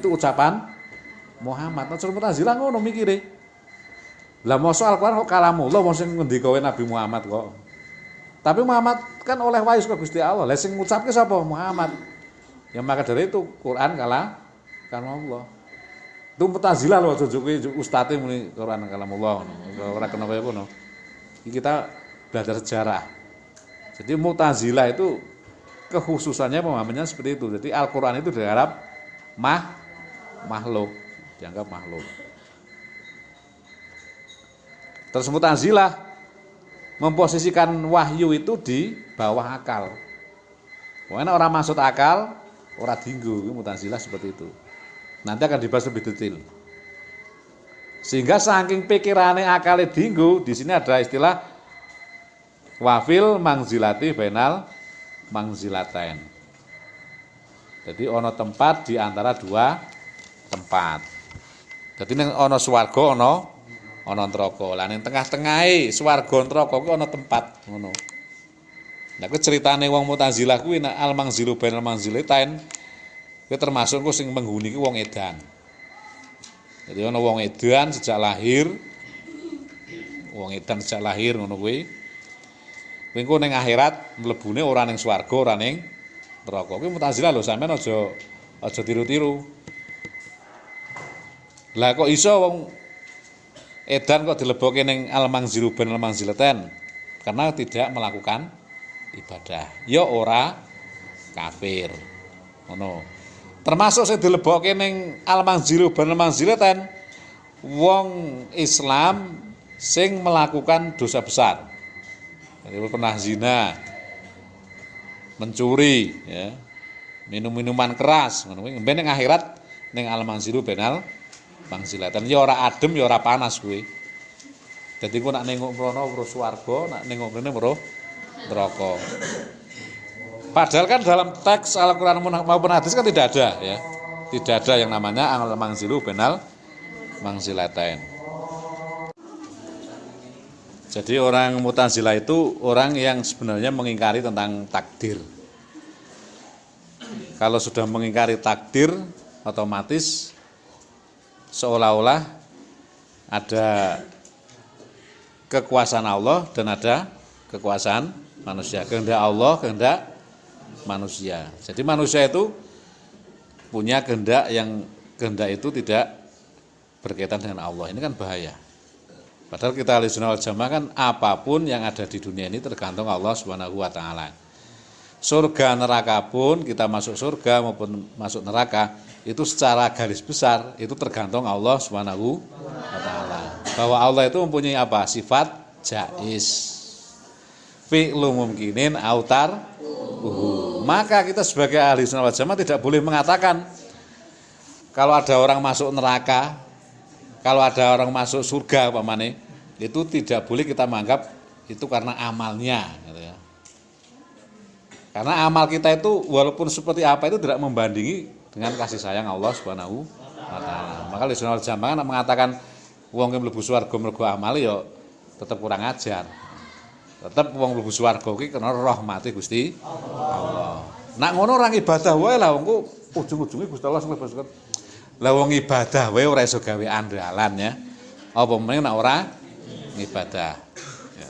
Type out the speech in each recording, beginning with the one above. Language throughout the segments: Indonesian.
itu ucapan Muhammad. Nah, Mu'tazilah ngono mikire. Lah mosok Al-Qur'an kok kalamullah wong sing ngendikawe Nabi Muhammad kok. Tapi Muhammad kan oleh wahyu saka Gusti Allah. Lah sing ngucapke sapa? Muhammad. Ya maka dari itu Quran kalamullah. Itu Mu'tazilah lho aja kuwi ustate muni Quran kalamullah. Ora kena kaya ngono. Iki kita belajar sejarah. Jadi Mu'tazilah itu kekhususannya pemahamannya seperti itu. Jadi Al-Qur'an itu dianggap makhluk, dianggap makhluk. Terus Mu'tazilah memposisikan wahyu itu di bawah akal. Pokoknya orang masuk akal, orang dinggo, Mu'tazilah seperti itu. Nanti akan dibahas lebih detail. Sehingga saking pikirannya akalnya dinggo, di sini ada istilah wafil mangzilati bainal mangzilatain. Jadi ono tempat di antara dua tempat. Jadi ning ono swarga ono neraka. Lah ning tengah-tengahe swarga neraka kuwi ono tempat ngono. Nah kuwi ceritane wong Mu'tazilah kuwi nek al mangzilu bainal mangzilatain kuwi termasuk ku sing menghuni ku wong edan. Jadi ono wong edan sejak lahir. Wong edan sejak lahir ngono kuwi. Engko ning akhirat mlebune ora ning swarga, ora ning neraka. Kuwi Mu'tazilah lho, sampean aja tiru-tiru. Lah kok iso wong edan kok dilebokke ning al-mangzilu bainal mangzilatain? Karena tidak melakukan ibadah. Ya ora kafir. Ngono. Termasuk sing dilebokke ning al-mangzilu bainal mangzilatain wong Islam sing melakukan dosa besar. Jadi pernah zina, mencuri, ya, minum-minuman keras, ngono kuwi. Ning akhirat ning al-mangzilu bainal mangzilatain ya ora adem ya ora panas kuwi. Dadi ku nak nengok mrono weruh swarga, nak nengok mrene weruh neraka. Padahal kan dalam teks Al-Qur'an maupun hadis kan tidak ada ya. Tidak ada yang namanya al-mangzilu bainal mangzilatain. Jadi orang Mu'tazilah itu orang yang sebenarnya mengingkari tentang takdir. Kalau sudah mengingkari takdir, otomatis seolah-olah ada kekuasaan Allah dan ada kekuasaan manusia. Kehendak Allah, kehendak manusia. Jadi manusia itu punya kehendak yang kehendak itu tidak berkaitan dengan Allah. Ini kan bahaya. Padahal kita Ahlussunnah wal Jamaah kan apapun yang ada di dunia ini tergantung Allah Subhanahu wa taala. Surga neraka pun kita masuk surga maupun masuk neraka itu secara garis besar itu tergantung Allah Subhanahu wa taala. Bahwa Allah itu mempunyai apa? Sifat jaiz. Fi'lu mumkinin autar. Maka kita sebagai Ahlussunnah wal Jamaah tidak boleh mengatakan kalau ada orang masuk neraka, kalau ada orang masuk surga pamane, itu tidak boleh kita menganggap itu karena amalnya gitu ya. Karena amal kita itu walaupun seperti apa itu tidak membandingi dengan kasih sayang Allah Subhanahu wa taala. Maka Ahlussunnah wal Jamaah mengatakan wong yang mlebu swarga mergo amale ya tetap kurang ajar. Tetap wong mlebu swarga kuwi kena rahmati Gusti Allah. Nak ngono orang ibadah wae lah wong ujung-ujunge Gusti Allah sing mlebu. Lah wong ibadah wae ora iso gawe andalan ya. Apa meneh nek ora ibadah. Ya.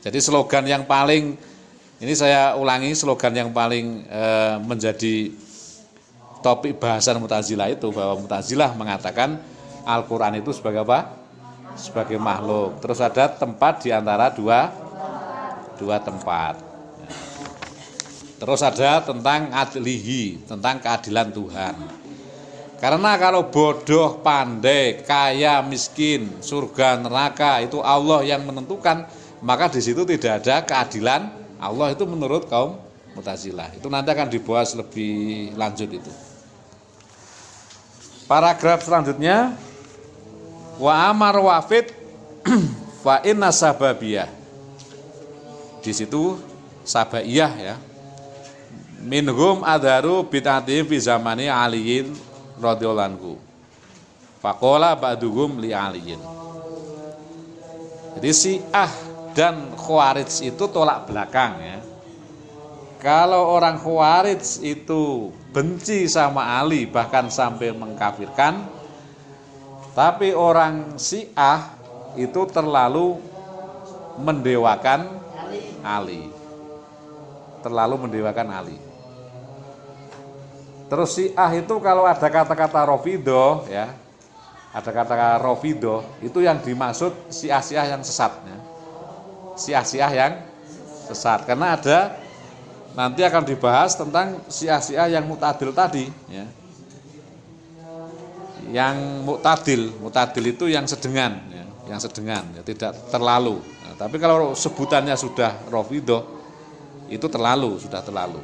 Jadi slogan yang paling ini saya ulangi slogan yang paling menjadi topik bahasan Mu'tazilah itu bahwa Mu'tazilah mengatakan Al-Qur'an itu sebagai apa? Sebagai makhluk. Terus ada tempat di antara dua tempat. Ya. Terus ada tentang adlihi, tentang keadilan Tuhan. Karena kalau bodoh, pandai, kaya, miskin, surga, neraka itu Allah yang menentukan, maka di situ tidak ada keadilan Allah itu menurut kaum Mu'tazilah. Itu nanti akan dibahas lebih lanjut itu. Paragraf selanjutnya wa amar wafid fa inna sababiyah. Di situ sabaiyah ya. Minhum adharu bid'atihim fi zamani aliyin radhiyallahu anhu. Faqala ba'duhum li aliyin. Jadi Syiah dan Khawarij itu tolak belakang ya. Kalau orang Khawarij itu benci sama Ali bahkan sampai mengkafirkan, tapi orang Syiah itu terlalu mendewakan Ali. Terlalu mendewakan Ali. Terus Syiah itu kalau ada kata-kata Rafidhah ya, ada kata-kata Rafidhah itu yang dimaksud Syiah-Syiah yang sesat ya. Syiah-Syiah yang sesat, karena ada nanti akan dibahas tentang Syiah-Syiah yang mu'tadil tadi ya. Yang mu'tadil itu yang sedengan ya, yang sedengan ya, tidak terlalu. Nah, tapi kalau sebutannya sudah Rafidhah itu terlalu, sudah terlalu.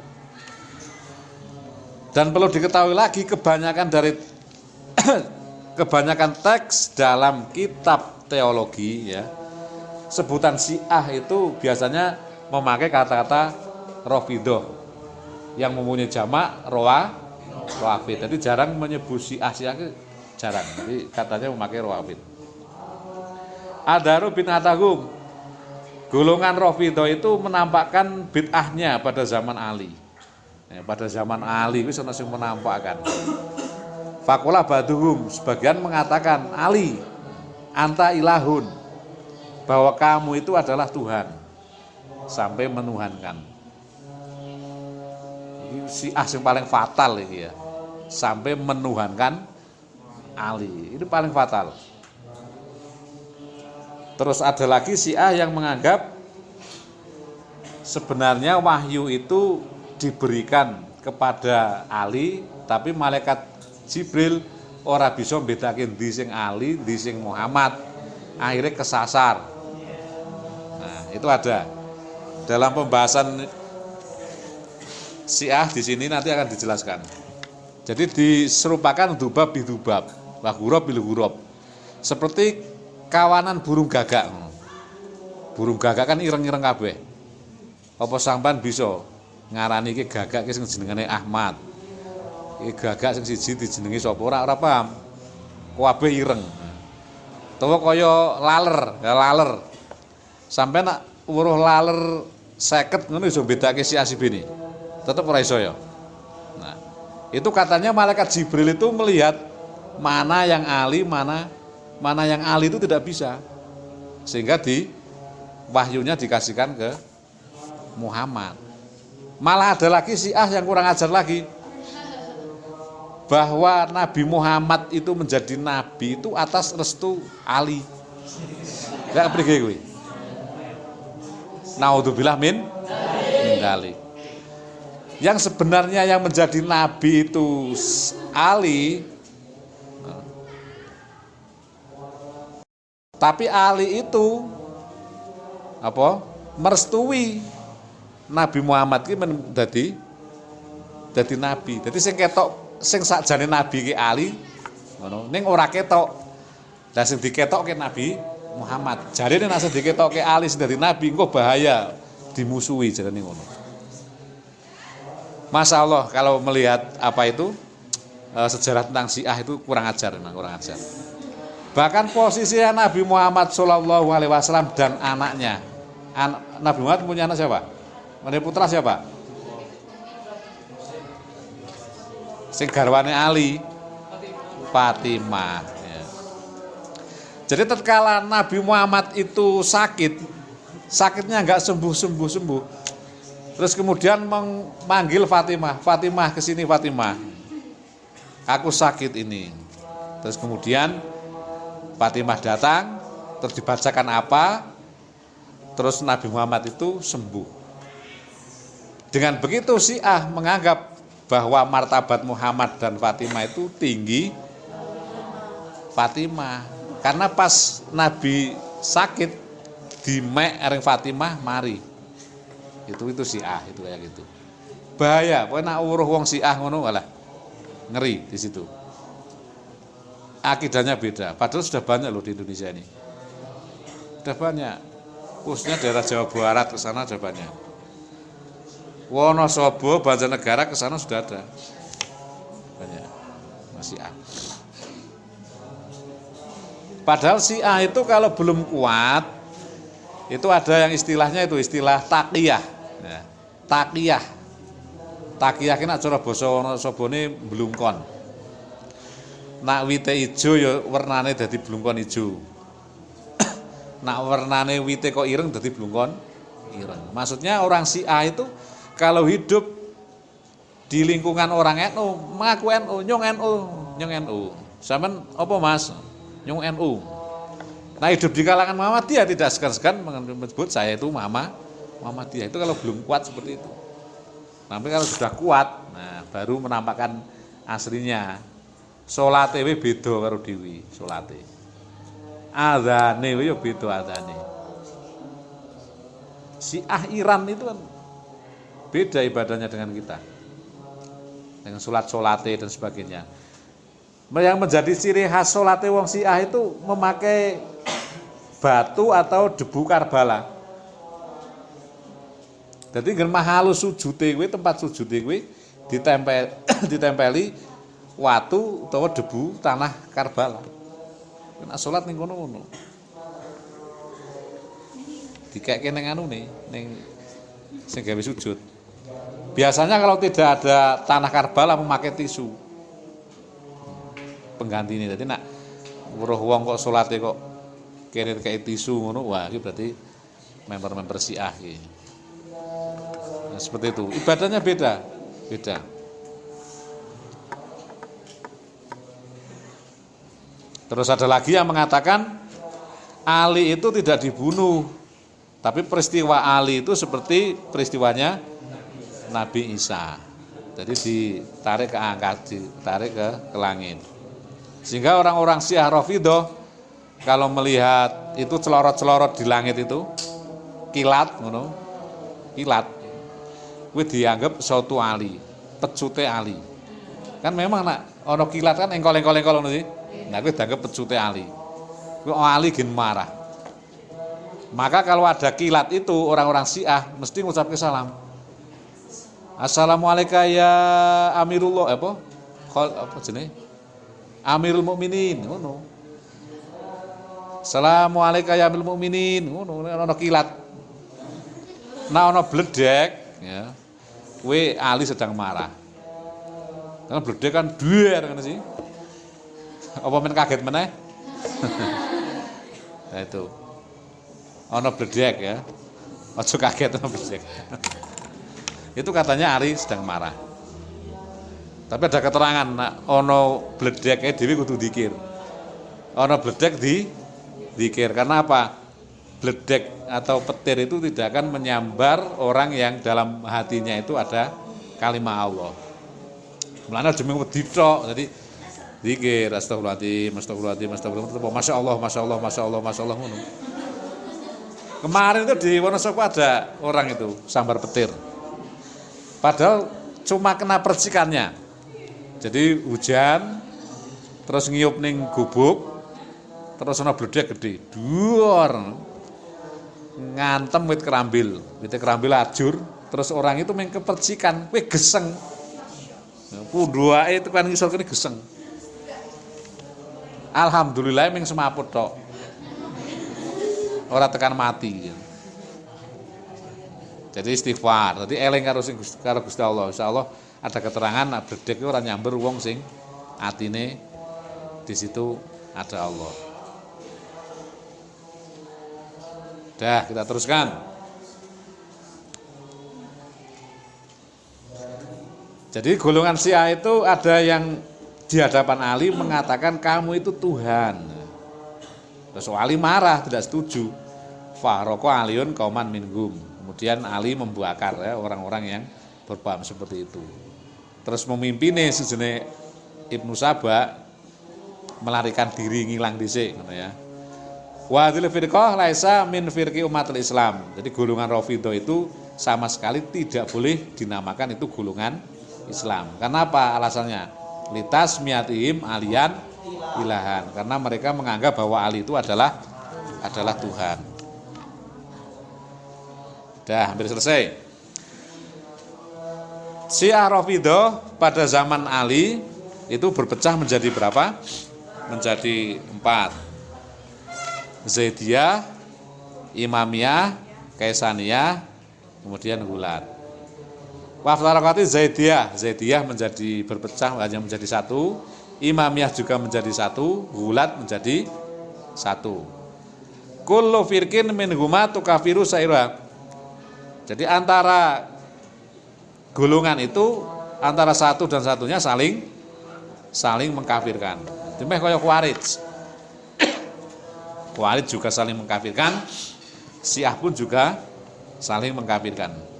Dan perlu diketahui lagi kebanyakan dari kebanyakan teks dalam kitab teologi ya, sebutan Syiah itu biasanya memakai kata-kata Rafidhah yang mempunyai jamak Rawafid. Jadi jarang menyebut Syiah jarang. Jadi katanya memakai Rawafid. Adharu bin Atagum, golongan Rafidhah itu menampakkan bid'ahnya pada zaman Ali. Ya, pada zaman Ali itu langsung menampakkan. Faqala baduhum, sebagian mengatakan Ali anta ilahun, bahwa kamu itu adalah Tuhan, sampai menuhankan. Syiah yang paling fatal ini ya, sampai menuhankan Ali, itu paling fatal. Terus ada lagi Syiah yang menganggap sebenarnya wahyu itu diberikan kepada Ali, tapi malaikat Jibril ora bisa bedakin di sing Ali, di sing Muhammad, akhirnya kesasar. Nah, itu ada dalam pembahasan Syiah di sini nanti akan dijelaskan. Jadi diserupakan dubab bidubab, wa ghurab bil ghurab. Seperti kawanan burung gagak. Burung gagak kan ireng-ireng kabeh. Apa sampean bisa ngarani iki gagak sing jenengane Ahmad. Iki gagak sing siji dijenengi sapa ora paham. Kabeh ireng. Utawa kaya laler, ya laler. Sampai nak weruh laler 50 ngono iso bedake si asibene. Tetap ora iso ya. Nah, itu katanya malaikat Jibril itu melihat mana yang Ali, mana yang Ali itu tidak bisa. Sehingga wahyunya dikasihkan ke Muhammad. Malah ada lagi Syiah yang kurang ajar lagi, bahwa Nabi Muhammad itu menjadi nabi itu atas restu Ali. Enggak pergi kuwi. Naudzubillah min dzalik. Yang sebenarnya yang menjadi nabi itu Ali, tapi Ali itu apa? Merestui Nabi Muhammad ki dadi nabi. Dadi sing ketok sing sakjane nabi ki Ali ngono, ning ora ketok. Lah sing diketokke Nabi Muhammad. Jarine nek sing diketokke Ali sing dadi nabi engko bahaya dimusuhi jarane ngono. Masya Allah kalau melihat apa itu sejarah tentang Syiah itu kurang ajar, memang kurang ajar. Bahkan posisinya Nabi Muhammad SAW dan anaknya, Nabi Muhammad punya anak siapa? Punya putra siapa? Sing garwane Ali, Fatimah. Ya. Jadi tatkala Nabi Muhammad itu sakitnya nggak sembuh. Terus kemudian memanggil Fatimah, Fatimah kesini Fatimah, aku sakit ini. Terus kemudian Fatimah datang, terus dibacakan apa, terus Nabi Muhammad itu sembuh. Dengan begitu Syiah menganggap bahwa martabat Muhammad dan Fatimah itu tinggi Fatimah, karena pas Nabi sakit di mek ring Fatimah mari. Itu Syiah itu kayak gitu. Bahaya, pokoknya nak uruh wong Syiah ngono malah ngeri di situ. Akidahnya beda, padahal sudah banyak loh di Indonesia ini. Sudah banyak. Khususnya daerah Jawa Barat ke sana sudah banyak. Wonosobo, Banjarnegara ke sana sudah ada. Banyak. Syiah. Padahal Syiah itu kalau belum kuat, itu ada yang istilahnya itu istilah taqiyah. Ya, taqiyah. Takiyah ki nak cara basa Wonosobone blungkon. Nak wite ijo ya wernane dadi blungkon ijo. Nak warnane wite kok ireng dadi blungkon ireng. Maksudnya orang Syiah itu kalau hidup di lingkungan orang NU, mengaku NU, nyong NU, nyong NU. Sampeyan apa Mas? Nyong NU. Nah, hidup di kalangan Muhammadiyah tidak segan-segan menyebut saya itu Muhammadiyah. Itu kalau belum kuat seperti itu. Tapi kalau sudah kuat, nah baru menampakkan aslinya. Salate we beda karo dhewe, salate. Adzane we yo beda adzane. Syiah Iran itu kan beda ibadahnya dengan kita. Dengan salate dan sebagainya. Yang menjadi ciri khas salate wong Syiah itu memakai batu atau debu Karbala. Jadi nggen mahalus sujute kuwi tempat sujute kuwi ditempeli watu utawa debu tanah Karbala. Nek salat ning kono-kono. Dikekke ning anune ning sing gawe sujud. Biasanya kalau tidak ada tanah Karbala memakai tisu. Pengganti ini. Jadi nak weruh wong kok salate kok kene kayak tisu ngono, wah iki berarti member-member Syiah iki. Nah, seperti itu. Ibadahnya beda. Terus ada lagi yang mengatakan Ali itu tidak dibunuh, tapi peristiwa Ali itu seperti peristiwanya Nabi Isa. Jadi ditarik ke angkat, ditarik ke langit. Sehingga orang-orang Syiah Rafidhah kalau melihat itu celorot-celorot di langit itu kilat ngono. Kilat kuwi dianggap suatu Ali, pecute Ali. Kan memang nak ana kilat kan engkol-engkol ngono sih. Nah kuwi dianggap pecute Ali. Kuwi Ali gen marah. Maka kalau ada kilat itu orang-orang Syiah mesti ngucapke salam. Assalamualaikum ya Amirullah apa jenenge? Amirul Mukminin ngono. Assalamualaikum ya Amirul Mukminin ngono ana kilat. Nah ana bledek ya. Kuwi Ali sedang marah. Karena bledek kan duer kan sih. Apa men kaget meneh? Nah itu. Ana bledek ya. Aja kaget ana bledek. Itu katanya Ali sedang marah. Tapi ada keterangan nak ana bledeke dhewe kudu dzikir. Ana bledek dzikir. Karena apa? Bledek atau petir itu tidak akan menyambar orang yang dalam hatinya itu ada kalimat Allah. Mulane aja mung wedi tok. Jadi zikir astagfirullahaladzim, masya Allah ngono. Kemarin itu di Wonosobo ada orang itu sambar petir. Padahal cuma kena percikannya. Jadi hujan terus ngiyup ning gubuk terus ana bledek gede. Duor. Ngantem wit kerambil ajur, terus orang itu main kepercikan, kuwi geseng. Punduake itu kan ngisor kene geseng. Alhamdulillah ming semaput tok. Ora tekan mati. Jadi istighfar, jadi eling karo Gusti Allah. Insyaallah ada keterangan nak bledek ora nyamber wong sing atine di situ ada Allah. Dah, kita teruskan. Jadi golongan Syiah itu ada yang di hadapan Ali mengatakan kamu itu Tuhan. Terus Ali marah, tidak setuju. Faroko Aliun kauman minhum. Kemudian Ali membakar ya orang-orang yang berpaham seperti itu. Terus memimpinnya sejenis Ibnu Saba melarikan diri ngilang dhisik ngono ya. Wa dzil firqah laisa min firqi umatul Islam. Jadi golongan Rafidhah itu sama sekali tidak boleh dinamakan itu golongan Islam. Karena apa alasannya? Litas miatihim alian ilahan. Karena mereka menganggap bahwa Ali itu adalah Tuhan. Dah hampir selesai. Syiah Rafidhah pada zaman Ali itu berpecah menjadi berapa? Menjadi 4. Zaidiyah, Imamiyah, Kaisaniyah, kemudian Gulat. Waftarakati Zaidiyah menjadi berpecah hanya menjadi satu, Imamiyah juga menjadi satu, Gulat menjadi satu. Kullu firqin minhuma tukafiru saira. Jadi antara golongan itu antara satu dan satunya saling mengkafirkan. Dimeh kaya Khawarij. Khawarij juga saling mengkafirkan, Syiah pun juga saling mengkafirkan.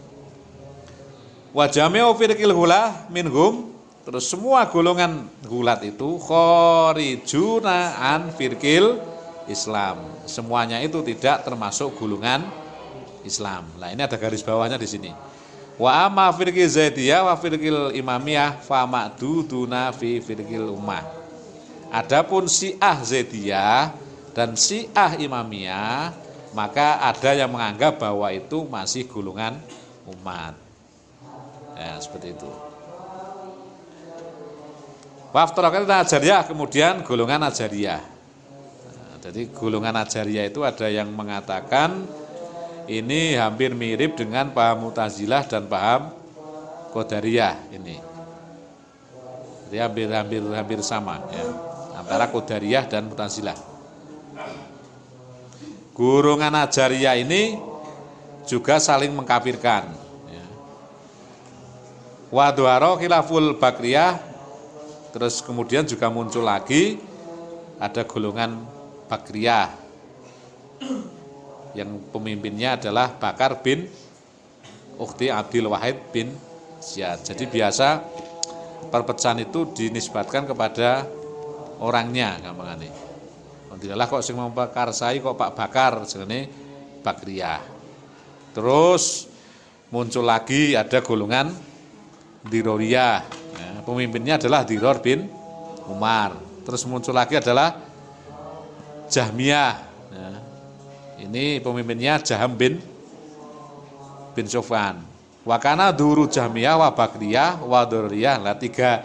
Wa jami'u firqil ghulah minhum, terus semua golongan gulat itu kharijuna an firqil Islam. Semuanya itu tidak termasuk golongan Islam. Nah, ini ada garis bawahnya di sini. Wa amma firqil Zaidiyah wa firqil Imamiyah fa ma'duduna fi firqil ummah. Adapun Syiah Zaidiyah dan Syiah Imamiyah, maka ada yang menganggap bahwa itu masih golongan umat. Ya, seperti itu. Waftarakati Najariyah, kemudian golongan Najariyah. Nah, jadi golongan Najariyah itu ada yang mengatakan ini hampir mirip dengan paham Mu'tazilah dan paham Qadariyah ini. Jadi hampir sama ya, antara Qadariyah dan Mu'tazilah. Golongan Najariyah ini juga saling mengkafirkan. Wa duhara khilaful Bakriyah, terus kemudian juga muncul lagi ada golongan Bakriyah yang pemimpinnya adalah Bakar bin Ukhti Abdul Wahid bin Ziyad. Jadi biasa perpecahan itu dinisbatkan kepada orangnya gampangane. Tidaklah kok sing memperkarsai kok Pak Bakar jenenge Bakriyah. Terus muncul lagi ada golongan Diroriyah, ya, pemimpinnya adalah Diror bin Umar. Terus muncul lagi adalah Jahmiyah, ya. Ini pemimpinnya Jaham bin Sofwan. Wakana duru Jahmiyah wa Bakriyah wa Diroriyah. Lah tiga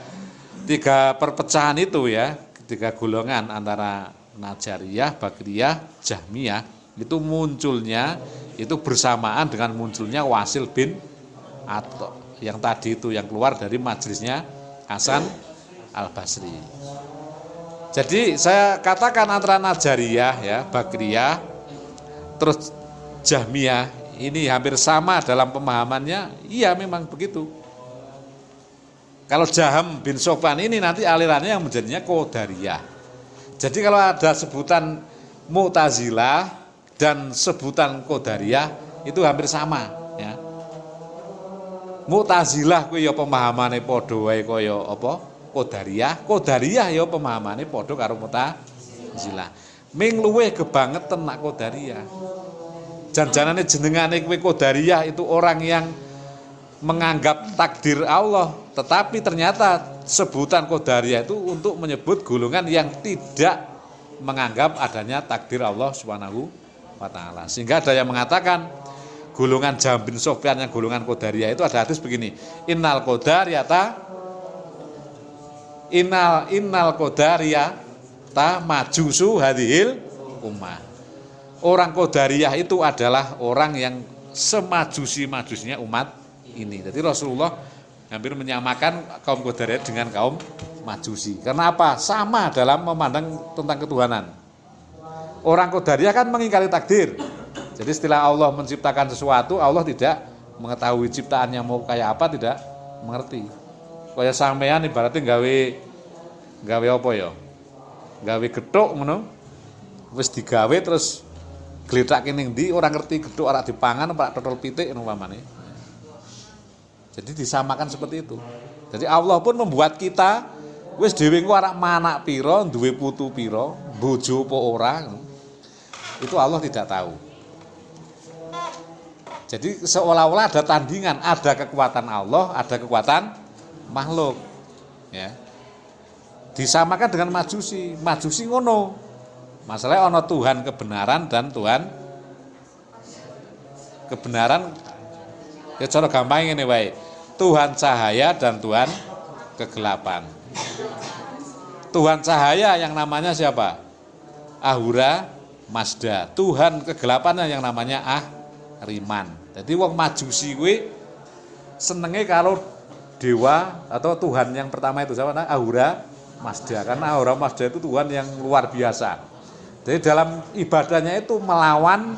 perpecahan itu ya, tiga golongan antara Najariyah, Bakriyah, Jahmiyah itu munculnya itu bersamaan dengan munculnya Wasil bin Atha yang tadi itu yang keluar dari majelisnya Hasan Al-Basri. Jadi saya katakan antara Najariyah ya, Bakriyah, terus Jahmiyah ini hampir sama dalam pemahamannya. Iya memang begitu. Kalau Jaham bin Sofwan ini nanti alirannya yang menjadinya Qadariyah. Jadi kalau ada sebutan Mu'tazilah dan sebutan Qadariyah itu hampir sama ya. Mu'tazilah kuwi ya pemahamane padha wae kaya apa? Qadariyah. Qadariyah ya pemahamane padha karo Mu'tazilah. Ming luweh kebangetan nak Qadariyah. Janjanane jenengane kowe Qadariyah itu orang yang menganggap takdir Allah, tetapi ternyata sebutan Qadariyah itu untuk menyebut golongan yang tidak menganggap adanya takdir Allah Subhanahu wa taala. Sehingga ada yang mengatakan golongan Jaham bin Sofyan yang golongan Qadariyah itu ada hadis begini, innal Qadariyata majusu hadhil ummah. Orang Qadariyah itu adalah orang yang semajusi-majusinya umat ini. Jadi Rasulullah hampir menyamakan kaum Qadariyah dengan kaum Majusi. Karena apa? Sama dalam memandang tentang ketuhanan. Orang Qadariyah kan mengingkari takdir. Jadi setelah Allah menciptakan sesuatu, Allah tidak mengetahui ciptaannya mau kayak apa, tidak mengerti. Kaya sampean ibaratnya gawe apa ya? Gawe gethuk ngono. Wis digawe terus gletake ning ndi ora ngerti gethuk ora dipangan ora totol pitik umpamane. Jadi disamakan seperti itu. Jadi Allah pun membuat kita wis dhewe engko arek manak pira, duwe putu pira, bojo apa ora. Itu Allah tidak tahu. Jadi seolah-olah ada tandingan, ada kekuatan Allah, ada kekuatan makhluk. Ya. Disamakan dengan Majusi. Majusi ngono. Masalahnya ono Tuhan kebenaran dan Tuhan kebenaran. Ya cara gampang ngene wae. Tuhan cahaya dan Tuhan kegelapan. Tuhan cahaya yang namanya siapa? Ahura Mazda. Tuhan kegelapannya yang namanya Riman. Jadi wong Majusi kuwi senenge kalau dewa atau Tuhan yang pertama itu siapa? Ahura Mazda. Karena Ahura Mazda itu Tuhan yang luar biasa. Jadi dalam ibadahnya itu melawan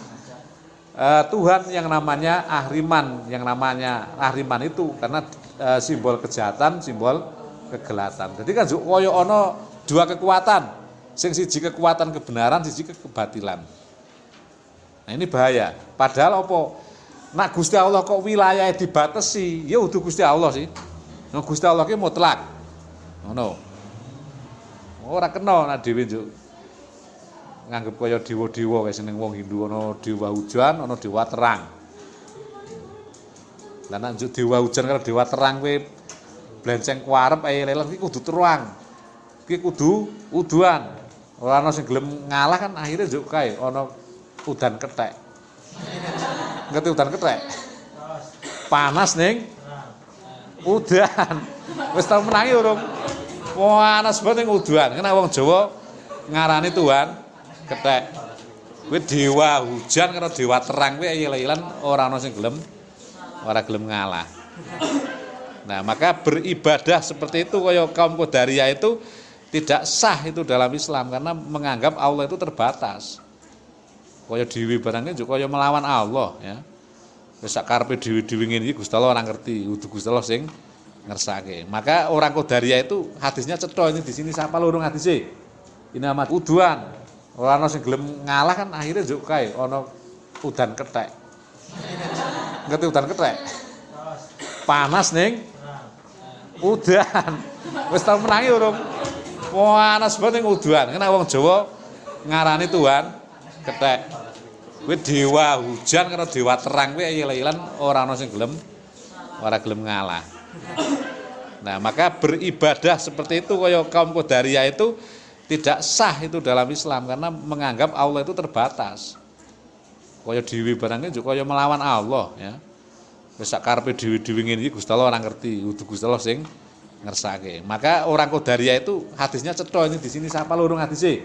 Tuhan yang namanya Ahriman, yang namanya Ahriman itu karena simbol kejahatan, simbol kegelatan. Jadi kan koyo ono dua kekuatan, sing siji kekuatan kebenaran, siji kebatilan. Nah ini bahaya. Padahal apa? Nak Gusti Allah kok wilayahnya dibatasi, ya udah Gusti Allah sih. Nah Gusti Allah ki mutlak. Ngono. Ora kena nak dhewe njuk nganggep kaya dewa-dewa kaya seneng wong Hindu ana dewa hujan, ana dewa terang. Lah nek njuk dewa hujan karo dewa terang kowe blenceng kuarep ae leleh iki kudu terang. Iki kudu uduan. Ora ana sing gelem ngalah kan akhirnya njuk kae ana udan kethek. Ngerti udan kethek? Panas ning udan. Wis tau menangi urung? Panas banget ning udan. Kena wong Jawa ngarani Tuhan kethek. Kowe dewa hujan karo dewa terang kowe ayel-ayelan ora ana sing gelem ngalah. Nah, maka beribadah seperti itu kaya kaum Qadariyah itu tidak sah itu dalam Islam karena menganggap Allah itu terbatas. Kaya dhewe barangnya juga kaya melawan Allah ya. Wis sak karepe dhewe-dhewe ngene iki Gusti Allah ora ngerti, kudu Gusti Allah sing ngersake. Maka orang Qadariyah itu hadisnya cetha ini di sini siapa lurung hadise. Ini amat uduan. Ora ana sing gelem ngalah kan akhirnya njuk kae ana udan kethek. Ngerti udan kethek? Panas ning udan. Wis tau menangi urung? Panas banget ning udan. Kena wong Jawa ngarani Tuhan kethek. Kowe dewa hujan karo dewa terang kowe ayel-ayelan ora ana sing gelem ngalah. Nah, maka beribadah seperti itu kaya kaum Qadariyah itu tidak sah itu dalam Islam karena menganggap Allah itu terbatas. Kaya dhewe barangnya juga kaya melawan Allah ya. Wis sak karepe dhewe-dhewe ngene iki Gusti Allah ora ngerti, kudu Gusti Allah sing ngersake. Maka orang Qadariyah itu hadisnya cetha ini di sini siapa lurung hadise.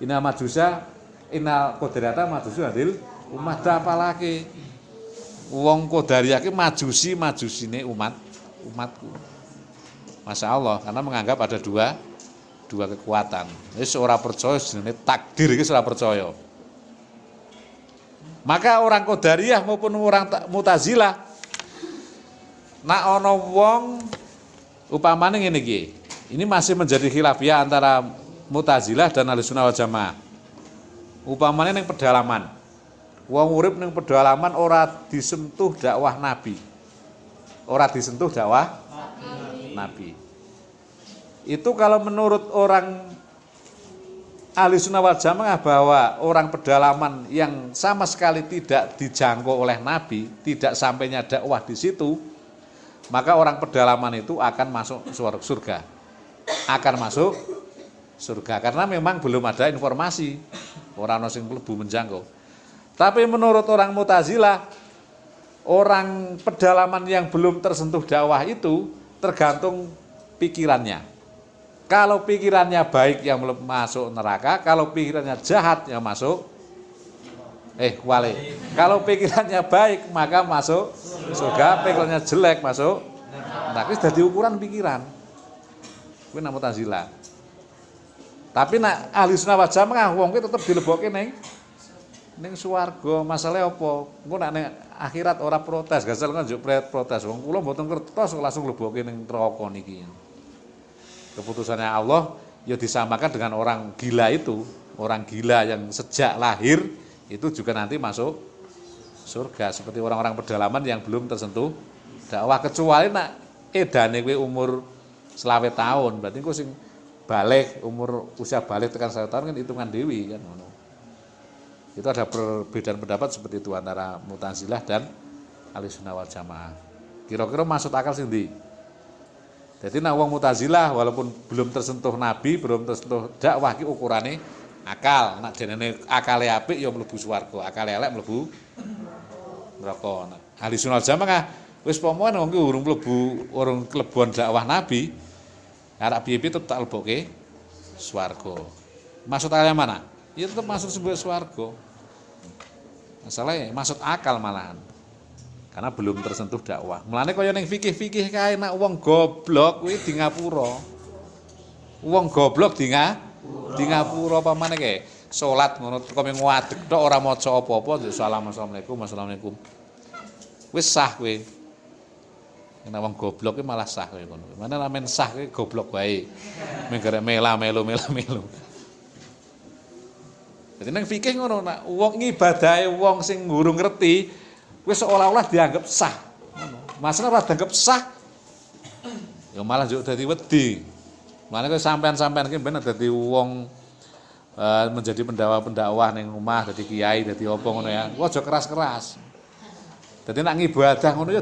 Inna majusa innal qadariyata majusu hadil umat apalake. Wong Qadariyah ki majusine umatku. Masya Allah karena menganggap ada dua kekuatan. Wis ora percaya jenenge takdir iki ora percaya. Maka orang Qadariyah maupun orang Mu'tazilah nek ana wong upamane ngene iki. Ini masih menjadi khilafiyah antara Mu'tazilah dan Ahlussunnah wal Jamaah. Upamane ning pedalaman. Wong urip ning pedalaman ora disentuh dakwah Nabi. Ora disentuh dakwah Nabi. Itu kalau menurut orang Ahlussunnah wal Jamaah bahwa orang pedalaman yang sama sekali tidak dijangkau oleh Nabi, tidak sampainya dakwah di situ, maka orang pedalaman itu akan masuk surga. Akan masuk surga karena memang belum ada informasi orang sing mlebu menjangkau. Tapi menurut orang Mu'tazilah, orang pedalaman yang belum tersentuh dakwah itu tergantung pikirannya. Kalau pikirannya baik yang masuk neraka, kalau pikirannya jahat yang masuk Kalau pikirannya baik maka masuk surga, pikirannya jelek masuk neraka. Itu jadi ukuran pikiran. Kuwi nang Mu'tazilah. Tapi nak Ahlussunnah wal Jamaah wong kuwi tetep dilebokke ning swarga. Masalahe apa? Engko nek ning akhirat ora protes, gasal kan njuk protes. Wong kula mboten kertos langsung mlebokke ning neraka niki. Keputusannya Allah ya disamakan dengan orang gila itu. Orang gila yang sejak lahir itu juga nanti masuk surga seperti orang-orang pedalaman yang belum tersentuh dakwah, kecuali nak edane kowe umur 20 tahun, berarti kowe sing balik usia balik tekan 1 tahun kan hitungan dewi kan ngono. Itu ada perbedaan pendapat seperti itu antara Mu'tazilah dan Ahlussunnah wal Jamaah. Kira-kira masuk akal sing ndi? Jadi nek wong Mu'tazilah walaupun belum tersentuh Nabi, belum tersentuh dakwah iki ukurane akal. Nek jenenge akale apik ya mlebu swarga, akale elek mlebu neraka. Ahlussunnah wal Jamaah wis pomoan wong ki urung mlebu urung klebon dakwah Nabi, arek piye-piye tetep tak lebokke swarga. Maksud akal mana? Ya tetep masuk sebuah swarga. Masalahnya masuk akal malahan. Karena belum tersentuh dakwah. Mulane kaya ning fikih-fikih kae nek wong goblok kuwi di ngapura. Wong goblok di ngapura pamane kae. Salat ngono kok ngadeg tok ora maca apa-apa, assalamualaikum. Wis sah kowe. Nek wong goblok ki malah sah kowe ngono. Mana lamen sah kowe goblok wae. Menggere melu. Jadi nang fikih ngono nek wong ngibadahe wong sing ngurung ngerti wis seolah-olah dianggap sah. Ngono. Masalah ora dianggap sah ya malah njuk dadi wedi. Mulane kowe sampean-sampean ki ben dadi wong menjadi pendakwah ning omah, dadi kiai, dadi apa ngono ya. Aja keras-keras. Dadi nek ngibadah ngono ya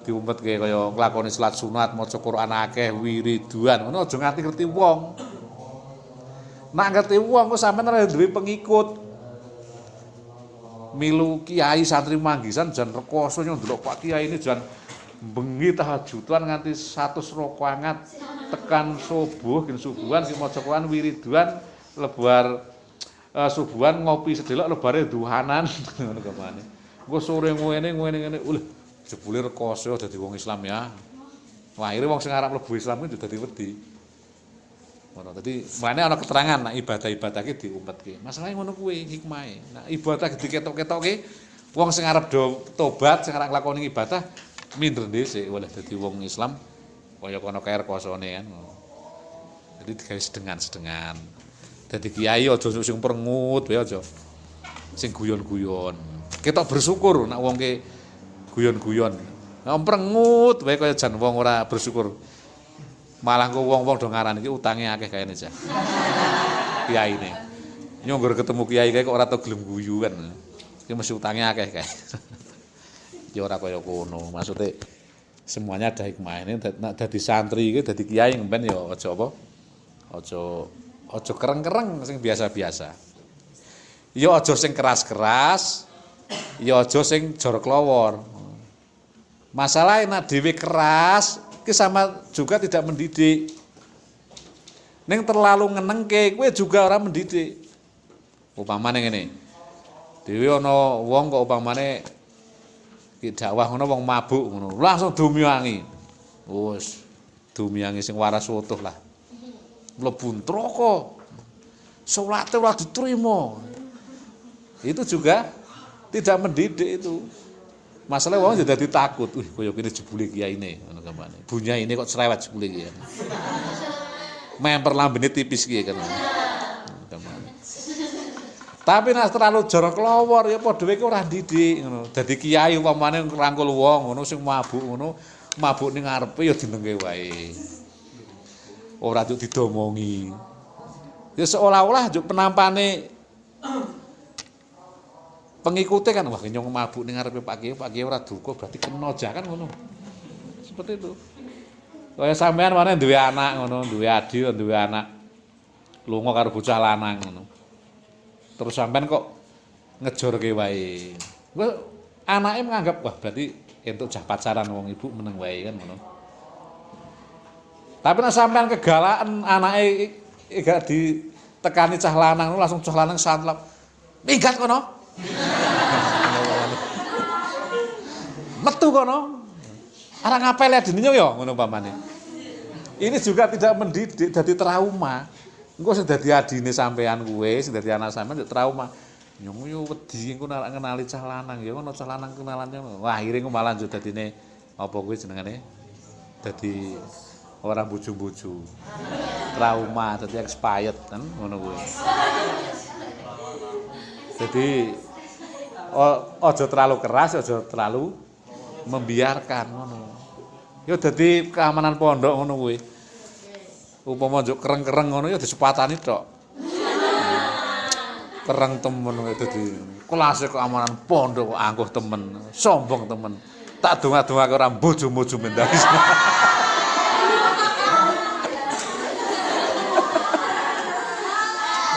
diumpetke kaya nglakoni salat sunat, maca Quran akeh, wiridan. Ngono aja nganti ngerti wong. Nek ngerti wong kok sampean ora duwe pengikut. Milu kiai santri manggisan jan rekoso ndelok Pak Kiai ini jan bengi tahajudan nganti 100 rakaat tekan subuh gen subuhan ki maca Quran wiridan lebar subuhan ngopi sedelok lebare duhanan ngono kemane. Engko sore ngene ulih jebule rekoso dadi wong Islam ya. Wah, akhire wong sing arep mlebu Islam itu dadi wedi. Ngono. Dadi mane ana keterangan nek ibadah-ibadah ki diumpetke. Masalahe ngono kuwi hikmahe. Nek ibadah diketok-ketokke wong sing arep do tobat, sing arep nglakoni ibadah minder dhisik oleh dadi wong Islam kaya kono kae rekosone kan. Jadi digawe sedengan-sedengan. Dadi kiai aja sing perengut wae aja. Sing guyon-guyon. Ketok bersyukur nek wong ke guyon-guyon. Nek perengut wae kaya jan wong ora bersyukur. Malah kok wong-wong do ngarani iki utange akeh kaene aja. Kiyaine. Nyonggur ketemu kiai kae kok ora tau gelem guyu kan. Iki mesti utange akeh kae. Ya ora kaya kono. Maksude semuanya ada hikmah. Ini dadi santri iki dadi kiai ben ya aja apa? Aja kereng-kereng sing biasa-biasa. Ya aja sing keras-keras, ya aja sing jorok lowor. Masalah nek dhewe keras ki sama juga tidak mendidik. Ning terlalu ngenengke kowe juga ora mendidik. Upamane ngene. Dhewe ana wong kok upamane ki dakwah ngono wong mabuk ngono, langsung dumyangi. Wis dumyangi sing waras utuh lah. Mlebu neraka. Salate ora diterima. Itu juga tidak mendidik itu. Masalah wong jadi takut. Kaya kene jebule kiyaine ngono gamane. Bunyaine kok cerewet jebule kiai. Memper lambene tipis kiye kan. Tapi nek terlalu jorok lowor ya padha wae ora ndidik ngono. Dadi kiai umpamane ngrangkul wong ngono sing mabuk ngono, mabuk ning ngarepe ya dinengke wae. Ora juk didomongi. Ya seolah-olah juk penampane pengikute kan wah nyong mabuk ning ngarepe Pak Kiai ora duka berarti kena aja kan ngono. Seperti itu. Kaya sampean mana duwe anak ngono, duwe adi, duwe anak. Lunga karo bocah lanang ngono. Terus sampean kok ngejorke wae. Kuwi anake menganggap wah berarti entuk jah pacaran wong ibu meneng wae kan ngono. Tapi nek sampean kegalakan anake gak ditekani cah lanang langsung cah lanang santlap. Minggat kono. Metu kono. Arek ngapel ya dininya ya ngono pamane. Ini juga tidak mendidik dadi trauma. Engko sing dadi adine sampean kuwe, sing dadi anak sampean yo trauma. Nyong yo wedi engko nek ngenali cah lanang ya ngono cah lanang kenalannya. Wah, akhire engko malah njut dadine apa kuwi jenengane? Dadi ora bojo-bojo. Trauma, dadi expired kan ngono kuwi. Jadi aja terlalu keras, aja terlalu membiarkan ngono. Ya dadi keamanan pondok ngono kuwi. Upama njuk kereng-kereng ngono ya disepatani tok. Kereng temen kuwi dadi kelas keamanan pondok kok angkuh temen, sombong temen. Tak donga-dongake ora bojo-bojo mendaki.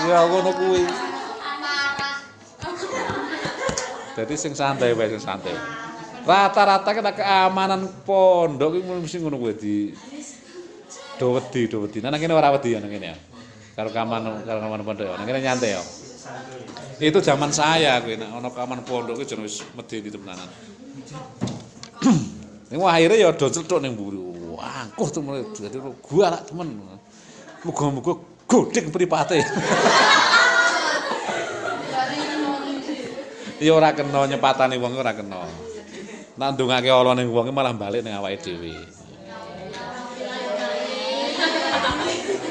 Ya ngono kuwi. Jadi sing santai wae sing santai. Rata-rata kita keamanan pondok iki mesti ngono kuwi di do wedi. Nang kene ora wedi ya nang kene ya. Karo keamanan pondok ya. Nang kene nyantai ya. Itu zaman saya kuwi nek ana kaman pondok kuwi jeneng wis medeni temenan. Ning akhire ya do cethuk ning mburi. Wah, angkuh temen dadi gua lak temen. Muga-muga godheng mripate. Ya ora kena nyepatani wong ora kena. Nek ndongake ala ning wong malah balik ning awake dhewe.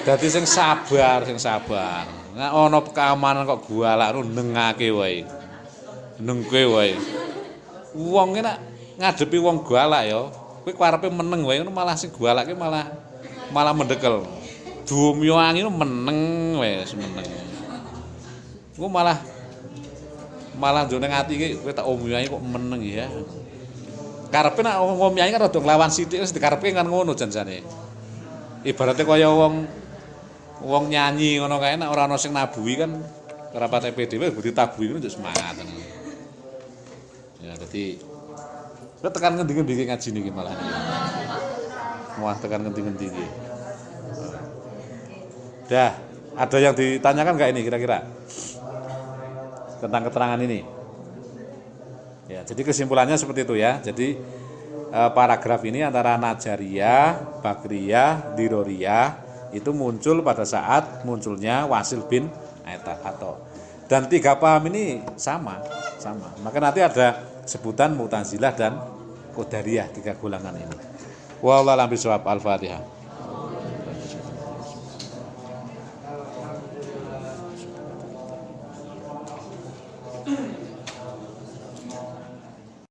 Dadi sing sabar, sing sabar. Nek ana keamanan kok gualak nengake wae. Nengke wae. Wong ki nek ngadepi wong gualak ya, kowe karepe meneng wae ngono malah sing gualake malah mendekel. Dumyo angin meneng wae meneng. Ku malah jone ati iki kowe tak omyahi kok meneng ya. Karepe nek omyahi kan rada nglawan sithik wis dikarepe kan ngono janjane. Ibaratnya kaya wong nyanyi ngono kae nek ora ana sing nabuhi kan kerapat dhewe budi tabuhi ku semangat. Ya dadi kowe tekan ngendi-ngendi ngaji niki malah. Wah tekan ngendi-ngendi iki. Dah, ada yang ditanyakan enggak ini kira-kira? Tentang keterangan ini. Ya, jadi kesimpulannya seperti itu ya. Jadi paragraf ini antara Najariyah, Bakriyah, Diroriyah itu muncul pada saat munculnya Wasil bin Atha. Dan tiga paham ini sama. Maka nanti ada sebutan Mu'tazilah dan Qadariyah, tiga golongan ini. Wallahu a'lam bishawab. Al-Fatihah.